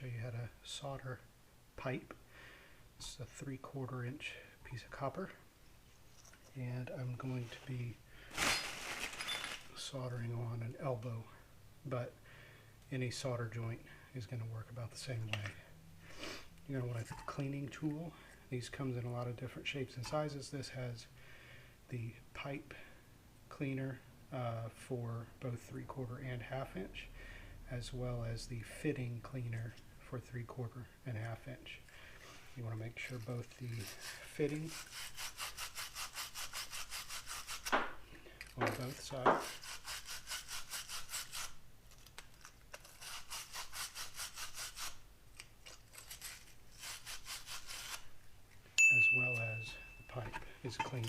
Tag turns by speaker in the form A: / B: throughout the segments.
A: show you how to solder pipe. It's a 3/4 inch piece of copper, and I'm going to be soldering on an elbow, but any solder joint is going to work about the same way. You're going to want a cleaning tool. These comes in a lot of different shapes and sizes. This has the pipe cleaner for both 3/4 and 1/2 inch, as well as the fitting cleaner for 3/4 and 1/2 inch. You want to make sure both the fitting on both sides as well as the pipe is clean.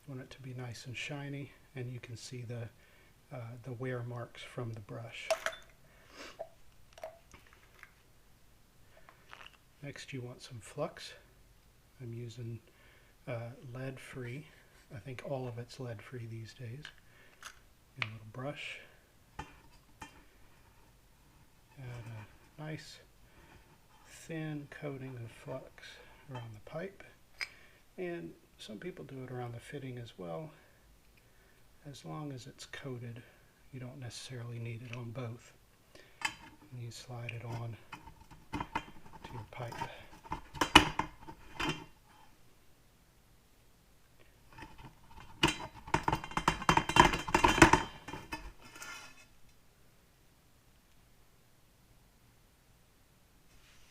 A: You want it to be nice and shiny, and you can see the wear marks from the brush. Next, you want some flux. I'm using lead-free. I think all of it's lead-free these days. And a little brush. Add a nice thin coating of flux around the pipe. And some people do it around the fitting as well. As long as it's coated, you don't necessarily need it on both. And you slide it on to your pipe.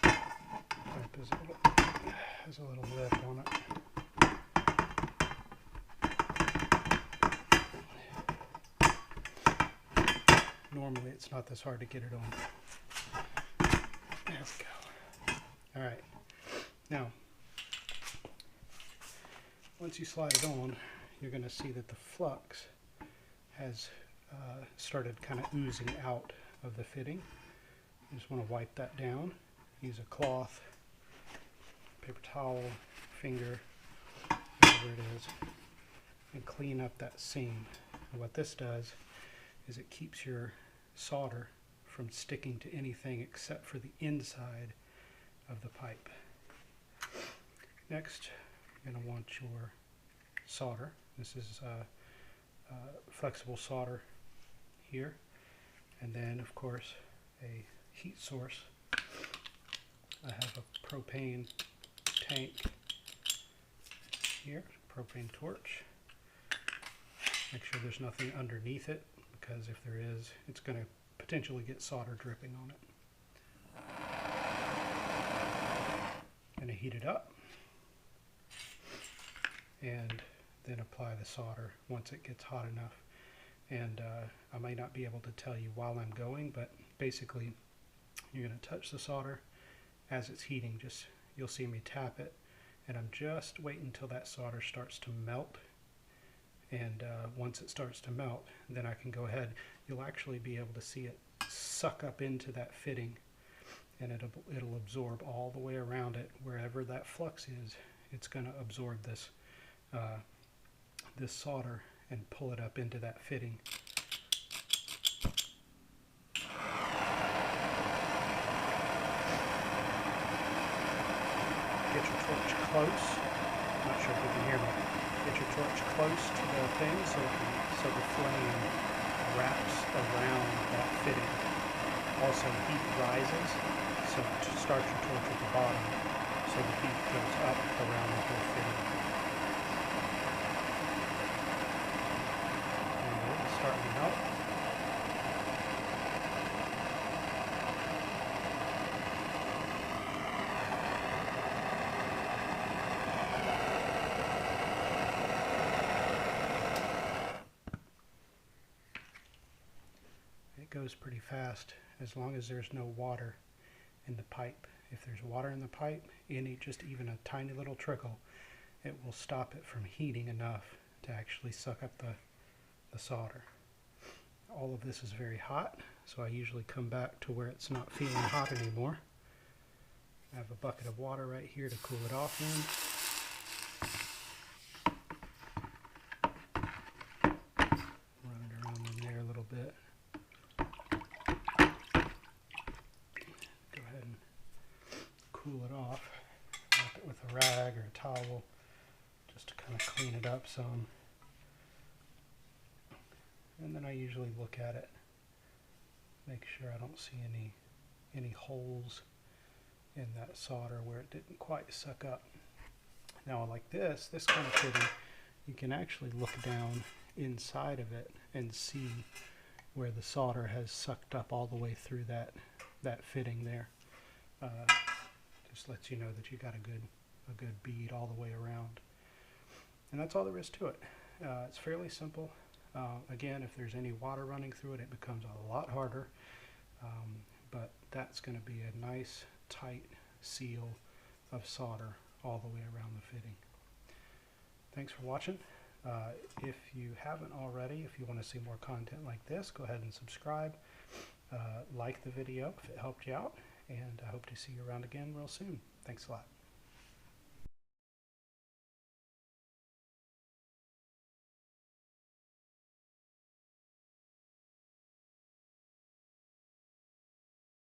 A: Pipe has a little lip on it. Normally it's not this hard to get it on. There we go. Alright, now once you slide it on, you're going to see that the flux has started kind of oozing out of the fitting. You just want to wipe that down. Use a cloth, paper towel, finger, whatever it is, and clean up that seam. And what this does is it keeps your solder from sticking to anything except for the inside of the pipe. Next, you're going to want your solder. This is flexible solder here, and then of course a heat source. I have a propane tank here, propane torch. Make sure there's nothing underneath it, because if there is, it's going to potentially get solder dripping on it. Going to heat it up and then apply the solder once it gets hot enough. And I may not be able to tell you while I'm going, but basically you're going to touch the solder as it's heating. You'll see me tap it, and I'm just waiting until that solder starts to melt. And once it starts to melt, then I can go ahead. You'll actually be able to see it suck up into that fitting, and it'll absorb all the way around it. Wherever that flux is, it's going to absorb this this solder and pull it up into that fitting. Get your torch close. I'm not sure if you can hear me. Get your torch close to the thing so the flame wraps around that fitting. Also, heat rises, so start your torch at the bottom so the heat goes up around the whole fitting. And it's starting to melt. It goes pretty fast as long as there's no water in the pipe. If there's water in the pipe, just even a tiny little trickle, it will stop it from heating enough to actually suck up the solder. All of this is very hot, so I usually come back to where it's not feeling hot anymore, I have a bucket of water right here to cool it off in. Run it around in there a little bit. Go ahead and cool it off. Wipe it with a rag or a towel just to kind of clean it up some. And then I usually look at it, make sure I don't see any holes in that solder where it didn't quite suck up. Now like this kind of fitting, you can actually look down inside of it and see where the solder has sucked up all the way through that fitting there. Just lets you know that you got a good bead all the way around. And that's all there is to it. It's fairly simple. Again, if there's any water running through it, it becomes a lot harder. But that's going to be a nice tight seal of solder all the way around the fitting. Thanks for watching. If you haven't already, if you want to see more content like this, go ahead and subscribe. Like the video if it helped you out, and I hope to see you around again real soon. Thanks a lot.